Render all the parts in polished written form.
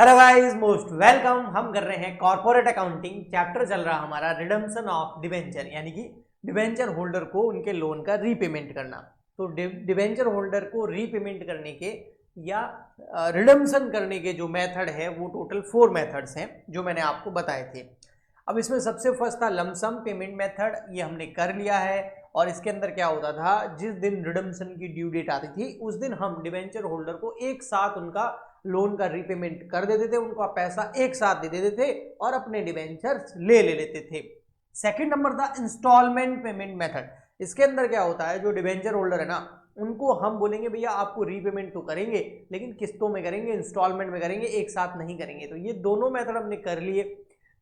Hello guys, most welcome. हम कर रहे हैं कॉर्पोरेट अकाउंटिंग। चैप्टर चल रहा हमारा रिडम्पशन ऑफ डिबेंचर, यानी कि डिबेंचर होल्डर को उनके लोन का रीपेमेंट करना। तो डिबेंचर होल्डर को रीपेमेंट करने के या रिडम्पशन करने के जो मेथड है वो टोटल 4 मेथड्स हैं जो मैंने आपको बताए थे। अब इसमें सबसे फर्स्ट था लमसम पेमेंट मेथड, ये हमने कर लिया है। और इसके अंदर क्या होता था, जिस दिन रिडम्पशन की ड्यू डेट आती थी उस दिन हम डिबेंचर होल्डर को एक साथ उनका लोन का रीपेमेंट कर देते थे, उनका पैसा एक साथ दे देते थे और अपने डिबेंचर्स ले लेते थे। सेकंड नंबर था इंस्टॉलमेंट पेमेंट मेथड। इसके अंदर क्या होता है, जो डिबेंचर होल्डर है ना, उनको हम बोलेंगे भैया आपको रीपेमेंट तो करेंगे लेकिन किस्तों में करेंगे, इंस्टॉलमेंट में करेंगे, एक साथ नहीं करेंगे। तो ये दोनों मेथड हमने कर लिए।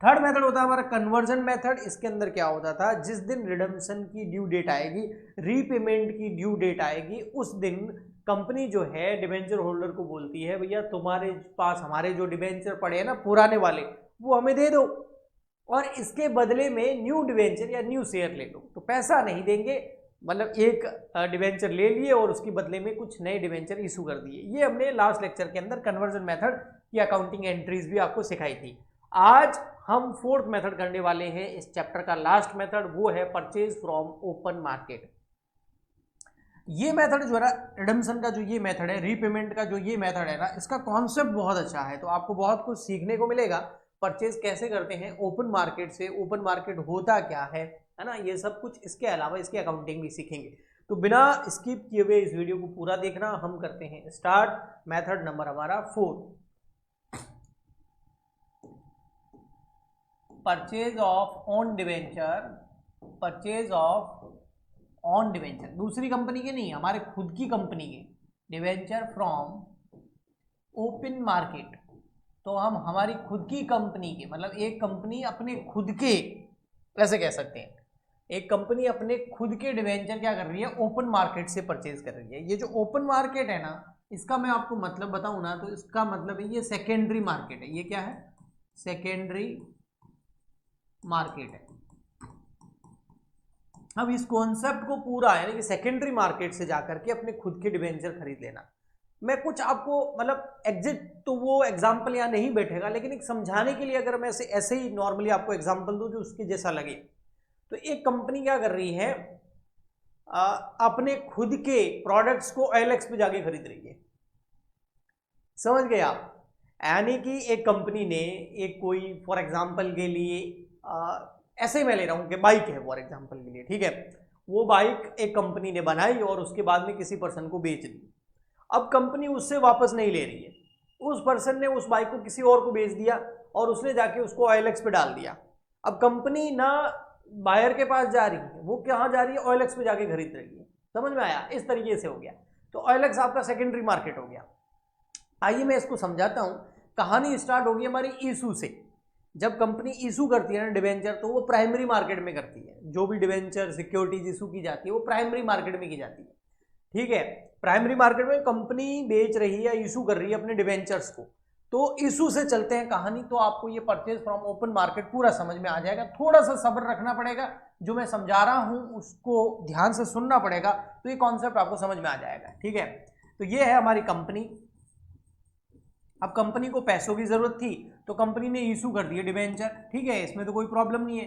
थर्ड मेथड होता है हमारा कन्वर्जन मेथड। इसके अंदर क्या होता था, जिस दिन रिडम्पशन की ड्यू डेट आएगी, रीपेमेंट की ड्यू डेट आएगी, उस दिन कंपनी जो है डिबेंचर होल्डर को बोलती है भैया तुम्हारे पास हमारे जो डिबेंचर पड़े हैं ना पुराने वाले, वो हमें दे दो और इसके बदले में न्यू डिबेंचर या न्यू शेयर ले लो। तो पैसा नहीं देंगे, मतलब एक डिबेंचर ले लिए और उसके बदले में कुछ नए डिबेंचर इशू कर दिए। ये हमने लास्ट लेक्चर के अंदर कन्वर्जन मेथड की अकाउंटिंग एंट्रीज भी आपको सिखाई थी। आज हम फोर्थ मेथड करने वाले हैं इस चैप्टर का लास्ट मेथड, वो है परचेज फ्रॉम ओपन मार्केट। ये मेथड जो है ना, रिडम्पशन का जो ये मेथड है, रीपेमेंट का जो ये मेथड है ना, इसका कॉन्सेप्ट बहुत अच्छा है। तो आपको बहुत कुछ सीखने को मिलेगा। परचेज कैसे करते हैं ओपन मार्केट से, ओपन मार्केट होता क्या है ना, ये सब कुछ। इसके अलावा इसकी अकाउंटिंग भी सीखेंगे। तो बिना स्किप किए हुए इस वीडियो को पूरा देखना। हम करते हैं स्टार्ट। मेथड नंबर हमारा 4, purchase of on debenture. Purchase of on debenture, दूसरी कंपनी के नहीं, हमारे खुद की कंपनी के डिवेंचर फ्रॉम ओपन मार्केट। तो हम हमारी खुद की कंपनी के, मतलब एक कंपनी अपने खुद के, ऐसे कह सकते हैं, एक कंपनी अपने खुद के डिवेंचर क्या कर रही है, ओपन मार्केट से परचेज कर रही है। ये जो ओपन मार्केट है ना, इसका मैं आपको मतलब बताऊं ना, तो इसका मतलब है ये सेकेंडरी मार्केट है। ये क्या है, सेकेंडरी मार्केट है। अब इस कॉन्सेप्ट को पूरा है कि सेकेंडरी मार्केट से जाकर के अपने खुद के डिवेंचर खरीद लेना। मैं कुछ आपको मतलब एग्जिट तो वो एग्जाम्पल यहाँ नहीं बैठेगा, लेकिन एक समझाने के लिए अगर मैं ऐसे ही नॉर्मली आपको एग्जाम्पल दूं जो उसके जैसा लगे। तो एक कंपनी क्या कर रही है, अपने खुद के प्रोडक्ट्स को OLX पे जाके खरीद रही है। समझ गए आप? यानी कि एक कंपनी ने एक कोई फॉर एग्जाम्पल के लिए ऐसे ही मैं ले रहा हूं कि बाइक है फॉर एग्जाम्पल के लिए, ठीक है, वो बाइक एक कंपनी ने बनाई और उसके बाद में किसी पर्सन को बेच दी। अब कंपनी उससे वापस नहीं ले रही है, उस पर्सन ने उस बाइक को किसी और को बेच दिया और उसने जाके उसको OLX पे डाल दिया। अब कंपनी ना बायर के पास जा रही है, वो कहाँ जा रही है, OLX पे जाके खरीद रही है। समझ में आया? इस तरीके से हो गया। तो OLX आपका सेकेंडरी मार्केट हो गया। आइए मैं इसको समझाता हूं। कहानी स्टार्ट होगी हमारी इशू से। जब कंपनी इशू करती है ना डिवेंचर, तो वो प्राइमरी मार्केट में करती है। जो भी डिवेंचर सिक्योरिटीज इशू की जाती है वो प्राइमरी मार्केट में की जाती है, ठीक है। प्राइमरी मार्केट में कंपनी बेच रही है या इशू कर रही है अपने डिवेंचर्स को। तो इशू से चलते हैं कहानी। तो आपको ये परचेज फ्रॉम ओपन मार्केट पूरा समझ में आ जाएगा। थोड़ा सा सब्र रखना पड़ेगा, जो मैं समझा रहा हूं उसको ध्यान से सुनना पड़ेगा, तो ये कॉन्सेप्ट आपको समझ में आ जाएगा, ठीक है। तो ये है हमारी कंपनी। अब कंपनी को पैसों की जरूरत थी तो कंपनी ने इशू कर दिया डिवेंचर, ठीक है, इसमें तो कोई प्रॉब्लम नहीं है।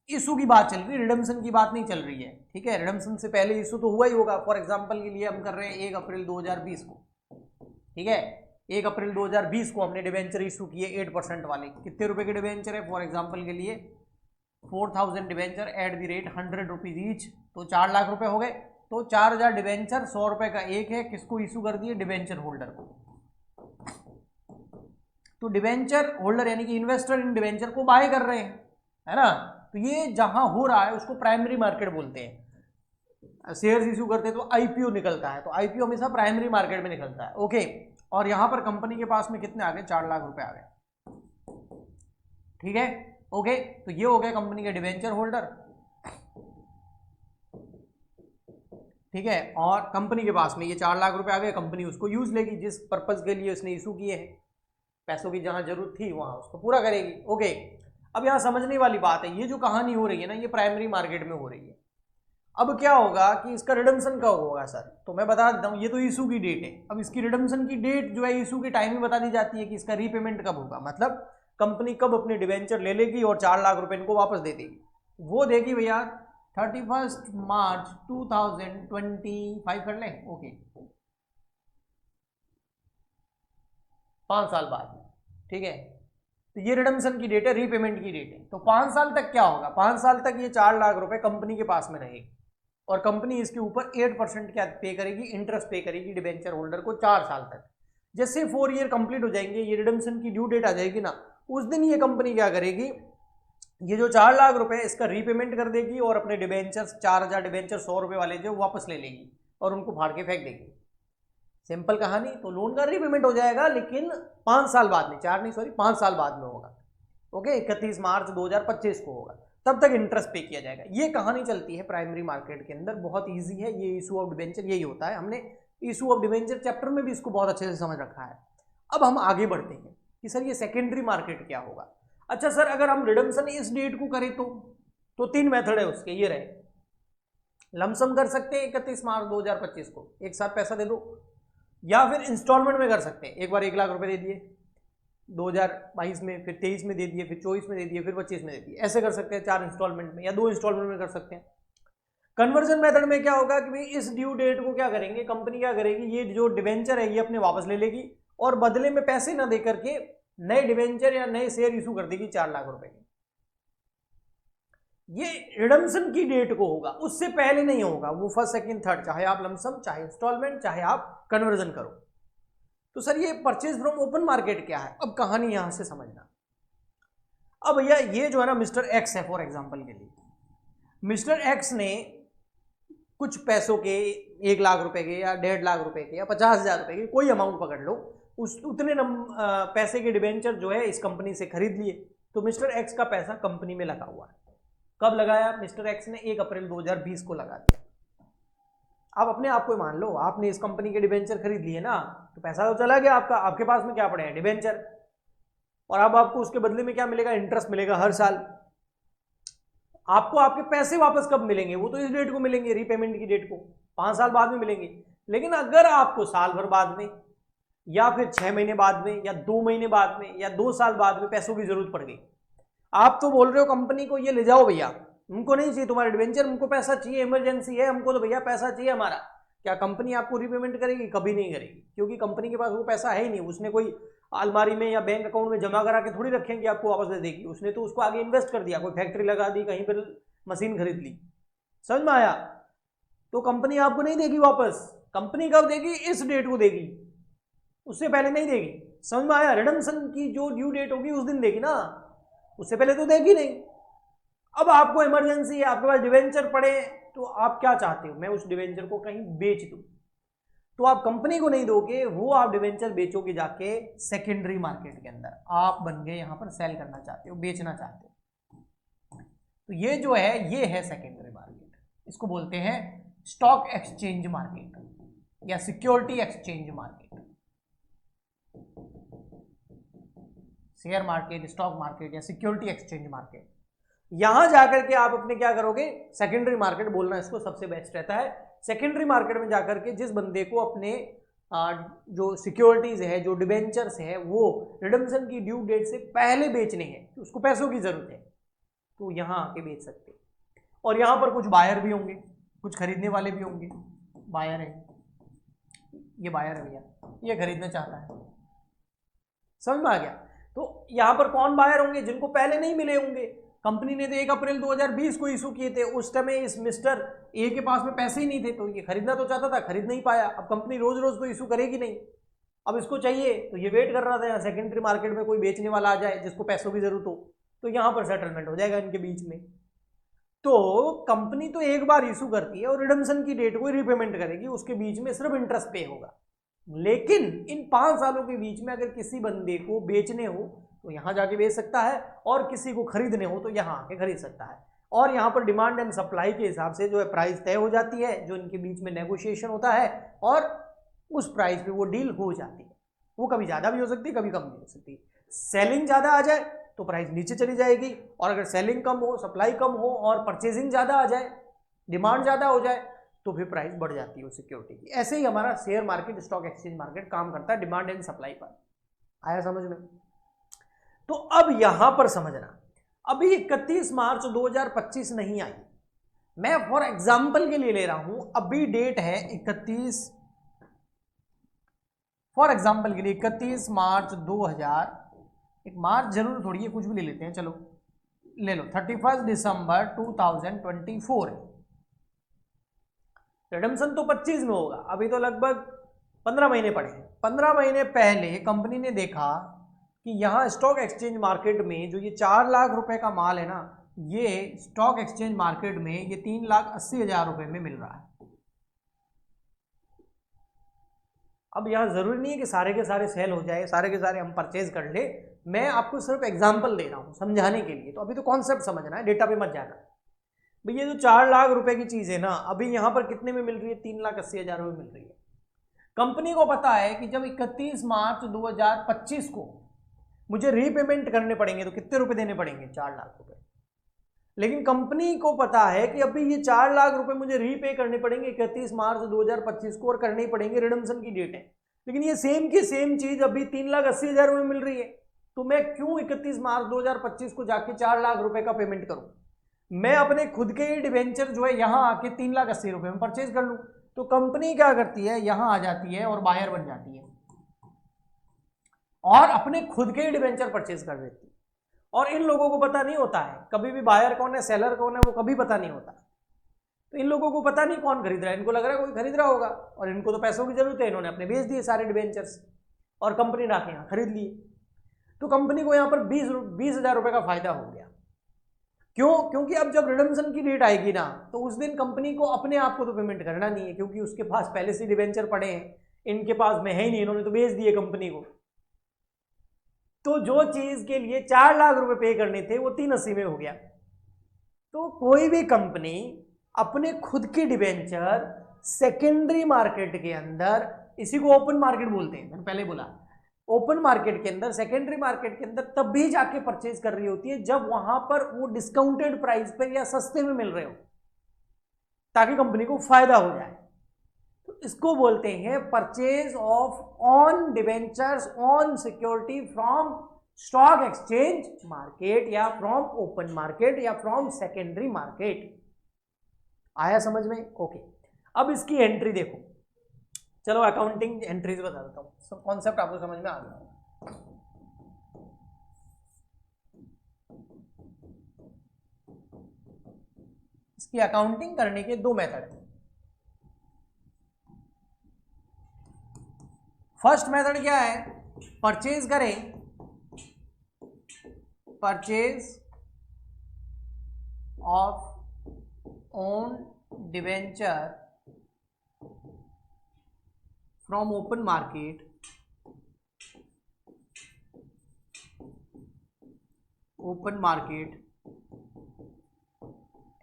इशू की बात चल रही है, रिडम्पशन की बात नहीं चल रही है, ठीक है। रिडम्पशन से पहले इशू तो हुआ ही होगा। फॉर एग्जांपल के लिए हम कर रहे हैं 1 अप्रैल 2020 को, ठीक है। 1 अप्रैल 2020 को हमने डिवेंचर इशू किए 8% वाले। कितने रुपए के डिवेंचर है, फॉर एग्जाम्पल के लिए 4000 debenture at the rate 100 rupees each, तो 4 लाख रुपए हो गए। तो 4000 डिवेंचर 100 रुपए का एक है, किसको इशू कर दिए, डिवेंचर होल्डर को। तो डिवेंचर होल्डर यानी कि इन्वेस्टर इन डिवेंचर को बाय कर रहे हैं, है ना। तो ये जहां हो रहा है उसको प्राइमरी मार्केट बोलते हैं। शेयर्स इशू करते हैं तो आईपीओ निकलता है, तो आईपीओ हमेशा प्राइमरी मार्केट में निकलता है, ओके। और यहां पर कंपनी के पास में कितने आ गए, 4 लाख रुपए आ गए, ठीक है, ओके। तो ये हो गया कंपनी के डिवेंचर होल्डर, ठीक है। और कंपनी के पास में ये 4 लाख रुपए आ गए। कंपनी उसको यूज लेगी जिस पर्पज के लिए उसने इशू किए हैं। पैसों की जहां जरूरत थी वहां उसको पूरा करेगी, ओके। अब यहां समझने वाली बात है, ये जो कहानी हो रही है ना, ये प्राइमरी मार्केट में हो रही है। अब क्या होगा कि इसका रिडम्पशन कब होगा सर, तो मैं बता देता हूँ, ये तो इशू की डेट है। अब इसकी रिडम्पशन की डेट जो है इशू की टाइम ही बता दी जाती है कि इसका रीपेमेंट कब होगा, मतलब कंपनी कब अपने डिवेंचर ले लेगी और 4 लाख रुपए इनको वापस दे देगी। वो देगी भैया 31 मार्च 2025 कर ले, ओके, 5 साल बाद, ठीक है। तो ये रिडम्पशन की डेट है, रीपेमेंट की डेट है। तो 5 साल तक क्या होगा, 5 साल तक ये 4 लाख रुपए कंपनी के पास में रहेगी और कंपनी इसके ऊपर 8% क्या पे करेगी, इंटरेस्ट पे करेगी डिबेंचर होल्डर को 4 साल तक। जैसे 4 ईयर कंप्लीट हो जाएंगे, ये रिडम्पशन की ड्यू डेट आ जाएगी ना, उस दिन ये कंपनी क्या करेगी, ये जो 4 लाख रुपए इसका रीपेमेंट कर देगी और अपने डिबेंचर 4000 डिबेंचर 100 रुपए वाले जो वापस ले लेगी और उनको फाड़ के फेंक देगी। सिंपल कहानी। तो लोन का रीपेमेंट हो जाएगा, लेकिन 5 साल बाद में, 4 नहीं सॉरी 5 साल बाद में होगा, ओके, 31 मार्च 2025 को होगा, तब तक इंटरेस्ट पे किया जाएगा। ये कहानी चलती है प्राइमरी मार्केट के अंदर, बहुत ईजी है ये इशू ऑफ डिबेंचर, यही होता है। हमने इशू ऑफ डिबेंचर चैप्टर में भी इसको बहुत अच्छे से समझ रखा है। अब हम आगे बढ़ते हैं कि सर ये सेकेंडरी मार्केट क्या होगा। अच्छा सर, अगर हम रिडम्पशन इस डेट को करें तो 3 मेथड है उसके, ये रहे। लमसम कर सकते हैं 31 मार्च 2025 को एक साथ पैसा दे दो, या फिर इंस्टॉलमेंट में कर सकते हैं, एक बार 1 लाख रुपए दे दिए 2022 में, फिर 23 में दे दिए, फिर 24 में दे दिए, फिर 25 में दे दिए, ऐसे कर सकते हैं 4 इंस्टॉलमेंट में या 2 इंस्टॉलमेंट में कर सकते हैं। कन्वर्जन मेथड में क्या होगा कि भाई इस ड्यू डेट को क्या करेंगे, कंपनी क्या करेगी, ये जो डिवेंचर है ये अपने वापस ले लेगी और बदले में पैसे ना दे करके नए डिवेंचर या नए शेयर इशू कर देगी 4 लाख रुपए के। ये रिडम्पशन की डेट को होगा, उससे पहले नहीं होगा। वो फर्स्ट सेकंड थर्ड, चाहे आप लमसम, चाहे इंस्टॉलमेंट, चाहे आप कन्वर्जन करो। तो सर ये परचेज फ्रॉम ओपन मार्केट क्या है, अब कहानी यहां से समझना। अब भैया ये जो है ना मिस्टर एक्स है, फॉर एग्जांपल के लिए मिस्टर एक्स ने कुछ पैसों के 1 लाख रुपए के या 1.5 लाख रुपए के या 50,000 रुपए के, कोई अमाउंट पकड़ लो, उतने पैसे के डिबेंचर जो है इस कंपनी से खरीद लिए। तो मिस्टर एक्स का पैसा कंपनी में लगा हुआ है। कब लगाया, मिस्टर एक्स ने 1 अप्रैल 2020 को लगा दिया। आप अपने आप को मान लो, आपने इस कंपनी के डिबेंचर खरीद लिए ना, तो पैसा तो चला गया आपका, आपके पास में क्या पड़े हैं, डिबेंचर, और अब आपको उसके बदले में क्या मिलेगा, इंटरेस्ट मिलेगा हर साल। आपको आपके पैसे वापस कब मिलेंगे, वो तो इस डेट को मिलेंगे, रीपेमेंट की डेट को, 5 साल बाद में मिलेंगे। लेकिन अगर आपको साल भर बाद में या फिर 6 महीने बाद में या 2 महीने बाद में या 2 साल बाद में पैसों की जरूरत पड़ गई, आप तो बोल रहे हो कंपनी को ये ले जाओ भैया, हमको नहीं चाहिए तुम्हारा डिवेंचर, हमको पैसा चाहिए, इमरजेंसी है हमको, तो भैया पैसा चाहिए हमारा। क्या कंपनी आपको रीपेमेंट करेगी, कभी नहीं करेगी, क्योंकि कंपनी के पास वो पैसा है ही नहीं। उसने कोई अलमारी में या बैंक अकाउंट में जमा करा के थोड़ी रखेंगे आपको वापस दे देगी, उसने तो उसको आगे इन्वेस्ट कर दिया, कोई फैक्ट्री लगा दी, कहीं पर मशीन खरीद ली, समझ में आया। तो कंपनी आपको नहीं देगी वापस, कंपनी कब देगी, इस डेट को देगी, उससे पहले नहीं देगी, समझ में आया। रिडम्पशन की जो ड्यू डेट होगी उस दिन देगी ना, उससे पहले तो देगी नहीं। अब आपको इमरजेंसी है, आपके पास डिवेंचर पड़े, तो आप क्या चाहते हो, मैं उस डिवेंचर को कहीं बेच दूं, तो आप कंपनी को नहीं दोगे, वो आप डिवेंचर बेचोगे जाके सेकेंडरी मार्केट के अंदर। आप बन गए यहां पर सेल करना चाहते हो, बेचना चाहते हो। तो ये जो है ये है सेकेंडरी मार्केट, इसको बोलते हैं स्टॉक एक्सचेंज मार्केट या security exchange market. Share market, stock market या सिक्योरिटी एक्सचेंज मार्केट, यहां जाकर के आप अपने क्या करोगे, सेकेंडरी मार्केट बोलना इसको सबसे बेस्ट रहता है। सेकेंडरी मार्केट में जाकर के जिस बंदे को अपने जो सिक्योरिटीज है, जो डिबेंचर्स है, वो रिडम्पशन की ड्यू डेट से पहले बेचने हैं, तो उसको पैसों की जरूरत है, तो यहां आके बेच सकते हैं। और यहां पर कुछ बायर भी होंगे, कुछ खरीदने वाले भी होंगे। बायर है, ये बायर है भैया, ये खरीदना चाहता है, समझ में आ गया। तो यहां पर कौन बायर होंगे, जिनको पहले नहीं मिले होंगे। कंपनी ने तो 1 अप्रैल 2020 को इशू किए थे, उस समय इस मिस्टर ए के पास में पैसे ही नहीं थे, तो ये खरीदना तो चाहता था, खरीद नहीं पाया। अब कंपनी रोज रोज तो इशू करेगी नहीं, अब इसको चाहिए, तो ये वेट कर रहा था यहाँ सेकेंडरी मार्केट में कोई बेचने वाला आ जाए जिसको पैसों की जरूरत हो, तो यहाँ पर सेटलमेंट हो जाएगा इनके बीच में। तो कंपनी तो एक बार इशू करती है और रिडम्पशन की डेट को रीपेमेंट करेगी, उसके बीच में सिर्फ इंटरेस्ट पे होगा। लेकिन इन 5 सालों के बीच में अगर किसी बंदे को बेचने हो तो यहां जाके बेच सकता है, और किसी को खरीदने हो तो यहां आके खरीद सकता है। और यहां पर डिमांड एंड सप्लाई के हिसाब से जो है प्राइस तय हो जाती है, जो इनके बीच में नेगोशिएशन होता है, और उस प्राइस पे वो डील हो जाती है। वो कभी ज्यादा भी हो सकती है, कभी कम भी हो सकती है। सेलिंग ज्यादा आ जाए तो प्राइस नीचे चली जाएगी, और अगर सेलिंग कम हो, सप्लाई कम हो और परचेजिंग ज्यादा आ जाए डिमांड ज़्यादा हो जाए तो फिर प्राइस बढ़ जाती है उस सिक्योरिटी की। ऐसे ही हमारा share market, stock exchange market काम करता है डिमांड एंड सप्लाई पर। आया समझ में? तो अब यहां पर समझना, अभी 31 मार्च 2025 नहीं आई, मैं फॉर एग्जाम्पल के लिए ले रहा हूं, अभी डेट है 31, फॉर एग्जाम्पल के लिए 31 मार्च 2000, एक मार्च जरूर थोड़ी है, कुछ भी ले लेते हैं, चलो ले लो 31 दिसंबर 2024 है। रिडम्पशन तो 25 में होगा, अभी तो लगभग 15 महीने पड़े हैं। 15 महीने पहले कंपनी ने देखा कि यहाँ स्टॉक एक्सचेंज मार्केट में जो ये 4 लाख रुपए का माल है ना, ये स्टॉक एक्सचेंज मार्केट में ये 3,80,000 रुपए में मिल रहा है। अब यहाँ जरूरी नहीं है कि सारे के सारे सेल हो जाए, सारे के सारे हम परचेज कर ले, मैं आपको सिर्फ एग्जांपल दे रहा हूँ समझाने के लिए। तो अभी तो कॉन्सेप्ट समझना है, डेटा पे मत जाना। भैया जो 4 लाख रुपए की चीज है ना, अभी यहाँ पर कितने में मिल रही है? 3,80,000 में मिल रही है। कंपनी को पता है कि जब 31 मार्च 2025 को मुझे रीपेमेंट करने पड़ेंगे तो कितने रुपए देने पड़ेंगे? 4 लाख रुपए। लेकिन कंपनी को पता है कि अभी ये 4 लाख रुपए मुझे रीपे करने पड़ेंगे 31 मार्च 2025 को, और करने ही पड़ेंगे, रिडम्पशन की डेट है। लेकिन ये सेम की सेम चीज अभी 3,80,000 में मिल रही है, तो मैं क्यों 31 मार्च 2025 को जाके 4 लाख रुपए का पेमेंट करूं? मैं अपने खुद के ही डिवेंचर जो है यहां आके 3,80,000 रुपए में परचेज कर लूं। तो कंपनी क्या करती है, यहां आ जाती है और बायर बन जाती है और अपने खुद के ही डिवेंचर परचेज कर देती है। और इन लोगों को पता नहीं होता है कभी भी बायर कौन है, सेलर कौन है, वो कभी पता नहीं होता। तो इन लोगों को पता नहीं कौन खरीद रहा है, इनको लग रहा है कोई खरीद रहा होगा, और इनको तो पैसों की जरूरत है, इन्होंने अपने बेच दिए सारे डिवेंचर्स और कंपनी ने आके यहाँ खरीद लिए। तो कंपनी को यहाँ पर 20,000 रुपए का फायदा हो गया। क्यों? क्योंकि अब जब रिडम्पशन की डेट आएगी ना, तो उस दिन कंपनी को अपने आप को तो पेमेंट करना नहीं है, क्योंकि उसके पास पहले से डिवेंचर पड़े हैं, इनके पास में है ही नहीं, इन्होंने तो बेच दिए कंपनी को। तो जो चीज के लिए 4 लाख रुपए पे करने थे वो 380 में हो गया। तो कोई भी कंपनी अपने खुद की डिवेंचर सेकेंडरी मार्केट के अंदर, इसी को ओपन मार्केट बोलते हैं, मैंने पहले बोला, ओपन मार्केट के अंदर, सेकेंडरी मार्केट के अंदर तब भी जाके परचेज कर रही होती है जब वहां पर वो डिस्काउंटेड प्राइस पर या सस्ते में मिल रहे हो, ताकि कंपनी को फायदा हो जाए। तो इसको बोलते हैं purchase of on debentures on security from stock exchange market, या फ्रॉम ओपन मार्केट, या फ्रॉम सेकेंडरी मार्केट। आया समझ में? ओके। अब इसकी एंट्री देखो, चलो अकाउंटिंग एंट्रीज बता देता हूँ, कॉन्सेप्ट आपको समझ में आ गया। इसकी अकाउंटिंग करने के 2 मेथड हैं। फर्स्ट मेथड क्या है? परचेज करें, purchase of own debenture from open market,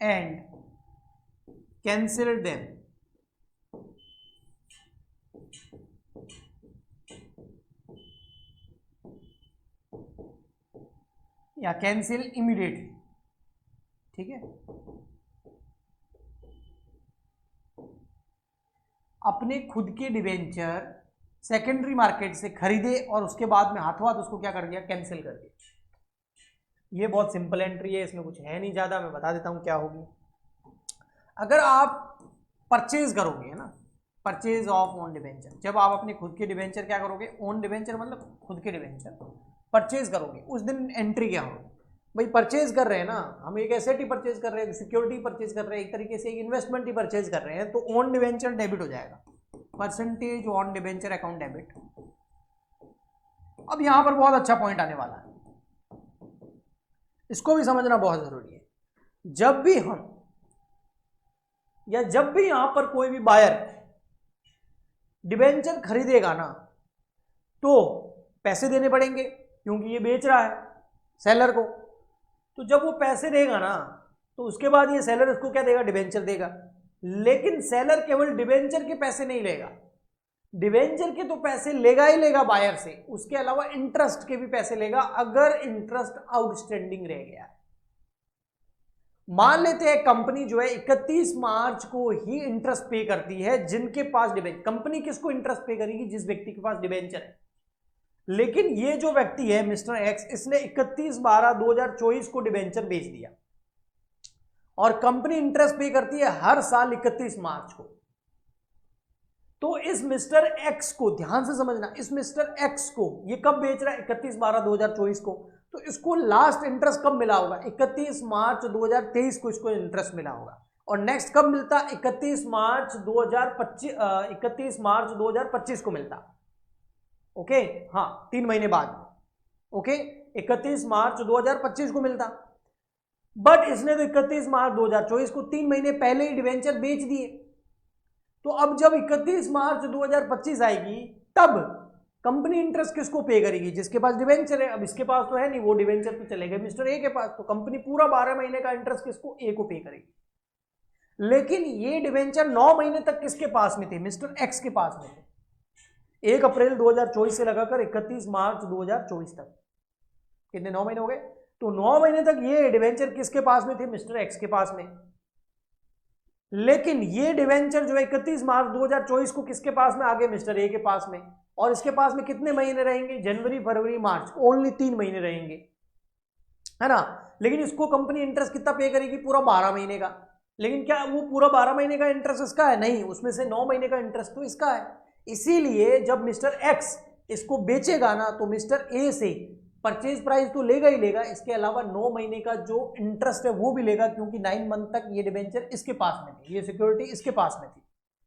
and cancel them या कैंसिल इमीडिएटली। ठीक है, अपने खुद के डिवेंचर सेकेंडरी मार्केट से खरीदे और उसके बाद में हाथों हाथ उसको क्या कर दिया? कैंसिल कर दिया। ये बहुत सिंपल एंट्री है, इसमें कुछ है नहीं ज़्यादा, मैं बता देता हूँ क्या होगी। अगर आप परचेज करोगे, है ना, परचेज ऑफ ओन डिवेंचर, जब आप अपने खुद के डिवेंचर क्या करोगे, ओन डिवेंचर मतलब खुद के डिवेंचर परचेज करोगे, उस दिन एंट्री क्या होगी? भाई परचेज कर रहे हैं ना, हम एक एसेट ही परचेज कर रहे हैं, सिक्योरिटी परचेज कर रहे हैं, एक तरीके से एक इन्वेस्टमेंट ही परचेज कर रहे हैं, तो ओन डिवेंचर डेबिट हो जाएगा, percentage on debenture account debit. अब यहां पर बहुत अच्छा पॉइंट आने वाला है, इसको भी समझना बहुत जरूरी है। जब भी हम या जब भी यहां पर कोई भी बायर डिवेंचर खरीदेगा ना, तो पैसे देने पड़ेंगे, क्योंकि ये बेच रहा है सेलर को। तो जब वो पैसे देगा ना, तो उसके बाद ये सेलर उसको क्या देगा? डिवेंचर देगा। लेकिन सेलर केवल डिवेंचर के पैसे नहीं लेगा, डिवेंचर के तो पैसे लेगा ही लेगा बायर से, उसके अलावा इंटरेस्ट के भी पैसे लेगा, अगर इंटरेस्ट आउटस्टैंडिंग रह गया। मान लेते हैं कंपनी जो है 31 मार्च को ही इंटरेस्ट पे करती है जिनके पास डिबेंचर, कंपनी किसको इंटरेस्ट पे करेगी? जिस व्यक्ति के पास डिबेंचर है। लेकिन ये जो व्यक्ति है मिस्टर एक्स, इसने 31/12/2024 को डिबेंचर बेच दिया और कंपनी इंटरेस्ट पे करती है हर साल 31 मार्च को। तो इस मिस्टर एक्स को ध्यान से समझना, इस मिस्टर एक्स को ये कब बेच रहा है? 31/12/2024 को। तो इसको लास्ट इंटरेस्ट कब मिला होगा? 31 मार्च 2023 को इसको इंटरेस्ट मिला होगा। और नेक्स्ट कब मिलता? 31 मार्च 2025 को मिलता। ओके, हाँ, 3 महीने बाद। ओके, 31 मार्च 2025 को मिलता। बट इसने तो 31 मार्च 2024 को 3 महीने पहले ही डिवेंचर बेच दिए। तो अब जब 31 मार्च 2025 आएगी तब कंपनी इंटरेस्ट किसको पे करेगी? जिसके पास डिवेंचर है। अब इसके पास तो है नहीं, वो डिवेंचर तो चले गए मिस्टर ए के पास, तो कंपनी पूरा 12 महीने का इंटरेस्ट किसको? ए को पे करेगी। लेकिन ये डिवेंचर 9 महीने तक किसके पास में थे? मिस्टर एक्स के पास में थे। 1 अप्रैल 2024 से लगाकर 31 मार्च 2024 तक कितने 9 महीने हो गए। तो 9 महीने तक ये डिवेंचर किसके पास में थे? मिस्टर एक्स के पास में। लेकिन ये डिवेंचर जो है 31 मार्च 2024 को किसके पास में आ गए? मिस्टर ए के पास में। और इसके पास में कितने महीने रहेंगे? जनवरी, फरवरी, मार्च, ओनली 3 महीने रहेंगे, है ना। लेकिन इसको कंपनी इंटरेस्ट कितना पे करेगी? पूरा 12 महीने का। लेकिन क्या वो पूरा 12 महीने का इंटरेस्ट इसका है? नहीं, उसमें से 9 महीने का इंटरेस्ट तो इसका है। इसीलिए जब मिस्टर एक्स इसको बेचेगा ना, तो मिस्टर ए से परचेज प्राइस तो लेगा ही लेगा, इसके अलावा 9 महीने का जो इंटरेस्ट है वो भी लेगा, क्योंकि 9 मंथ तक ये डिवेंचर इसके पास में थे, ये सिक्योरिटी इसके पास में थी,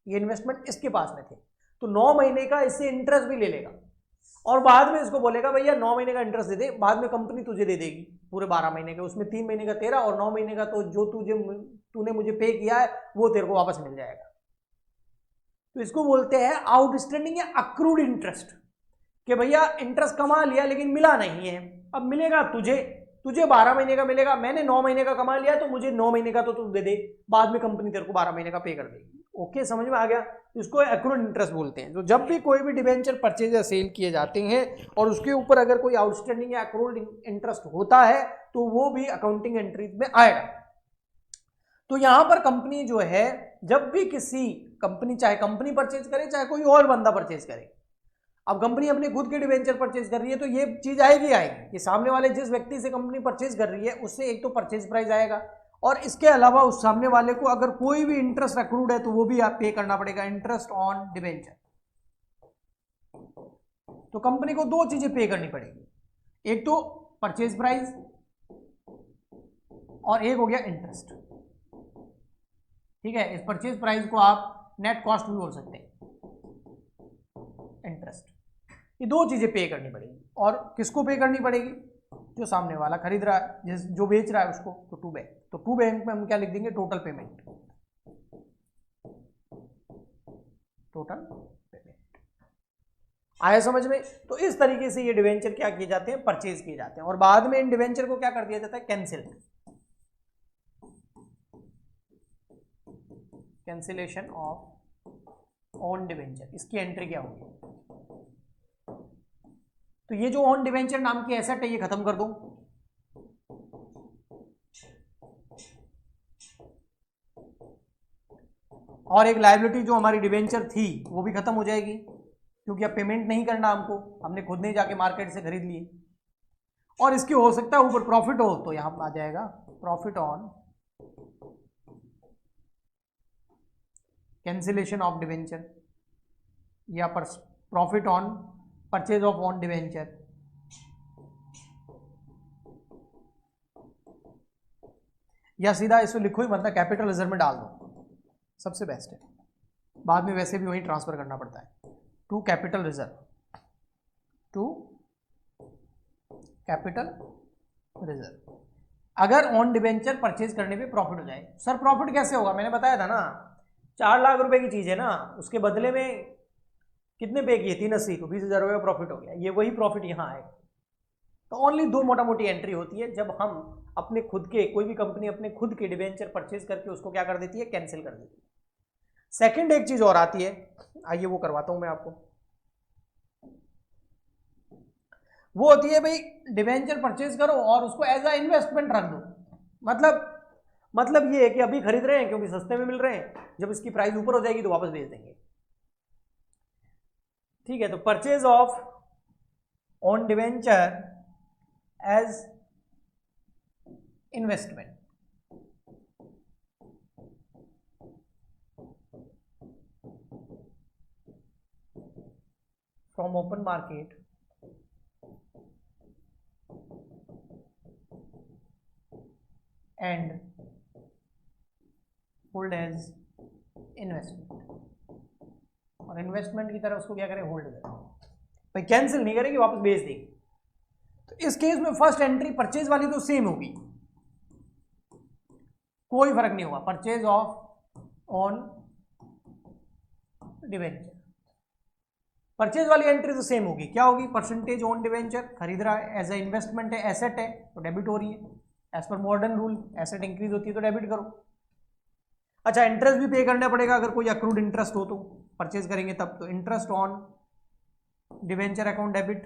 ये इन्वेस्टमेंट इसके पास में थे। तो 9 महीने का इससे इंटरेस्ट भी ले लेगा और बाद में इसको बोलेगा भैया 9 महीने का इंटरेस्ट दे दे, बाद में कंपनी तुझे दे देगी पूरे 12 महीने के, उसमें 3 महीने का तेरा और 9 महीने का तो जो तूने मुझे पे किया है वो तेरे को वापस मिल जाएगा। तो इसको बोलते हैं आउटस्टैंडिंग या अक्रूड इंटरेस्ट, कि भैया इंटरेस्ट कमा लिया लेकिन मिला नहीं है, अब मिलेगा तुझे 12 महीने का मिलेगा, मैंने 9 महीने का कमा लिया तो मुझे 9 महीने का तो तू दे दे, बाद में कंपनी तेरे को 12 महीने का पे कर देगी। ओके, समझ में आ गया। इसको एक्रूड इंटरेस्ट बोलते हैं। तो जब भी कोई भी डिवेंचर परचेज या सेल किए जाते हैं और उसके ऊपर अगर कोई आउटस्टैंडिंग या एक्रूड इंटरेस्ट होता है तो वो भी अकाउंटिंग एंट्री में आएगा। तो यहां पर कंपनी जो है, जब भी किसी कंपनी, चाहे कंपनी परचेज करे चाहे कोई और बंदा परचेज करे, अब कंपनी अपने खुद के डिवेंचर परचेज कर रही है तो ये चीज आएगी कि सामने वाले जिस व्यक्ति से कंपनी परचेज कर रही है उससे एक तो परचेज प्राइस आएगा और इसके अलावा उस सामने वाले को अगर कोई भी इंटरेस्ट अक्रूड है तो वो भी आप पे करना पड़ेगा, इंटरेस्ट ऑन डिवेंचर। तो कंपनी को 2 चीजें पे करनी पड़ेगी, एक तो परचेज प्राइस और एक हो गया इंटरेस्ट। ठीक है, इस परचेज प्राइस को आप नेट कॉस्ट भी बोल सकते हैं, इंटरेस्ट। ये 2 चीजें पे करनी पड़ेगी। और किसको पे करनी पड़ेगी? जो सामने वाला खरीद रहा है, जो बेच रहा है उसको। तो टू बैंक में हम क्या लिख देंगे? Total payment, total payment. आया समझ में? तो इस तरीके से ये डिवेंचर क्या किए जाते हैं? परचेज किए जाते हैं और बाद में इन डिवेंचर को क्या कर दिया जाता है? Cancellation of on debenture. इसकी एंट्री क्या होगी? तो ये जो ऑन डिवेंचर नाम की एसेट है ये खत्म कर दो, और एक लायबिलिटी जो हमारी डिवेंचर थी वो भी खत्म हो जाएगी, क्योंकि अब पेमेंट नहीं करना हमको, हमने खुद नहीं जाके मार्केट से खरीद लिए। और इसकी हो सकता है ऊपर प्रॉफिट हो तो यहां आ जाएगा profit on cancellation of debenture या profit on purchase of on debenture. या सीधा इसको लिखो ही मतलब कैपिटल रिजर्व में डाल दो, सबसे बेस्ट है, बाद में वैसे भी वहीं ट्रांसफर करना पड़ता है। To capital reserve, to capital reserve. अगर ऑन डिवेंचर परचेज करने पे प्रॉफिट हो जाए। सर प्रॉफिट कैसे होगा? मैंने बताया था ना, 4 लाख रुपए की चीज है ना, उसके बदले में कितने पे किए? 380, तो 20,000 रुपये का प्रॉफिट हो गया। ये वही प्रॉफिट यहाँ आएगा। तो ओनली 2 मोटा मोटी एंट्री होती है जब हम अपने खुद के, कोई भी कंपनी अपने खुद के डिवेंचर परचेज करके उसको क्या कर देती है? कैंसिल कर देती है। सेकंड एक चीज और आती है, आइए वो करवाता हूं मैं आपको। वो होती है भाई डिवेंचर परचेज करो और उसको एज अ इन्वेस्टमेंट रख दो। मतलब मतलब ये है कि अभी खरीद रहे हैं क्योंकि सस्ते में मिल रहे हैं, जब इसकी प्राइस ऊपर हो जाएगी तो वापस बेच देंगे। ठीक है, तो purchase of on debenture as investment, from open market and hold as investment, और इन्वेस्टमेंट की तरह उसको क्या करें, होल्ड करें, भाई कैंसिल नहीं करेंगे, वापस बेच देंगे। तो इस केस में फर्स्ट एंट्री परचेज वाली तो सेम होगी, कोई फर्क नहीं होगा। Purchase of on debenture, purchase वाली एंट्री तो सेम होगी, क्या होगी, परसेंटेज ऑन डिवेंचर, खरीद रहा है, एज ए इन्वेस्टमेंट है, एसेट है तो डेबिट हो रही है, as per modern rule asset increase होती है तो डेबिट करो। अच्छा, इंटरेस्ट भी पे करना पड़ेगा अगर कोई अक्रूड इंटरेस्ट हो तो, परचेज करेंगे तब, तो interest on debenture account debit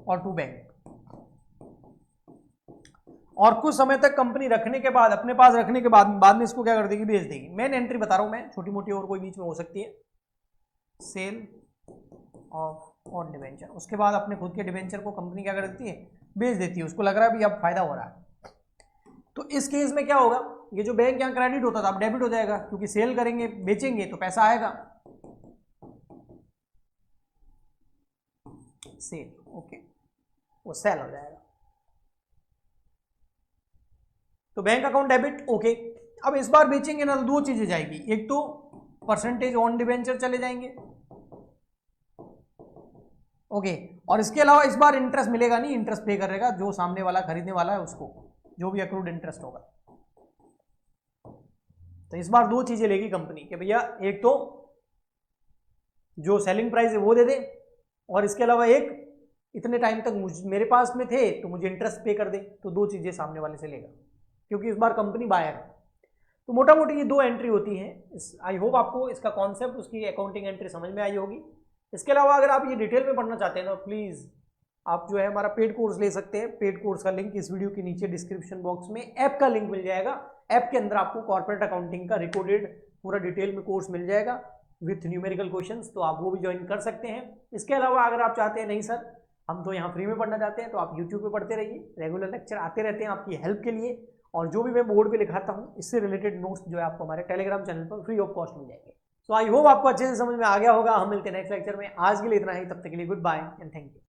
और टू बैंक। और कुछ समय तक कंपनी रखने के बाद, अपने पास रखने के बाद में इसको क्या कर देगी, बेच देगी। मेन एंट्री बता रहा हूं मैं, छोटी मोटी और कोई बीच में हो सकती है। सेल ऑफ ऑन डिवेंचर, उसके बाद अपने खुद के डिवेंचर को कंपनी क्या कर देती है, बेच देती है, उसको लग रहा है भी अब फायदा हो रहा है। तो इस केस में क्या होगा, ये जो बैंक यहाँ क्रेडिट होता था अब डेबिट हो जाएगा, क्योंकि सेल करेंगे बेचेंगे तो पैसा आएगा, सेल, ओके, वो सेल हो जाएगा। तो बैंक अकाउंट डेबिट, ओके। अब इस बार बेचेंगे ना तो दो चीजें जाएगी, एक तो परसेंटेज ऑन डिवेंचर चले जाएंगे, ओके, और इसके अलावा इस बार इंटरेस्ट मिलेगा नहीं, इंटरेस्ट पे करेगा जो सामने वाला खरीदने वाला है उसको, जो भी अक्रूड इंटरेस्ट होगा। तो इस बार दो चीजें लेगी कंपनी कि भैया एक तो जो सेलिंग प्राइस है वो दे दे, और इसके अलावा एक इतने टाइम तक मेरे पास में थे तो मुझे इंटरेस्ट पे कर दे, तो दो चीजें सामने वाले से लेगा, क्योंकि इस बार कंपनी बायर है। तो मोटा मोटी ये दो एंट्री होती हैं। आई होप आपको इसका कॉन्सेप्ट, उसकी अकाउंटिंग एंट्री समझ में आई होगी। इसके अलावा अगर आप ये डिटेल में पढ़ना चाहते हैं ना, प्लीज़ आप जो है हमारा पेड कोर्स ले सकते हैं। पेड कोर्स का लिंक इस वीडियो के नीचे डिस्क्रिप्शन बॉक्स में ऐप का लिंक मिल जाएगा। ऐप के अंदर आपको कॉर्पोरेट अकाउंटिंग का रिकॉर्डेड पूरा डिटेल में कोर्स मिल जाएगा विथ न्यूमेरिकल क्वेश्चंस, तो आप वो भी ज्वाइन कर सकते हैं। इसके अलावा अगर आप चाहते हैं नहीं सर हम तो यहाँ फ्री में पढ़ना चाहते हैं, तो आप यूट्यूब पे पढ़ते रहिए, रेगुलर लेक्चर आते रहते हैं आपकी हेल्प के लिए, और जो भी मैं बोर्ड पे लिखाता हूँ इससे रिलेटेड नोट्स जो है आपको हमारे टेलीग्राम चैनल पर फ्री ऑफ कॉस्ट मिल जाएंगे। सो आई होप आपको अच्छे से समझ में आ गया होगा। हम मिलते हैं नेक्स्ट लेक्चर में, आज के लिए इतना ही, तब तक के लिए goodbye and thank you.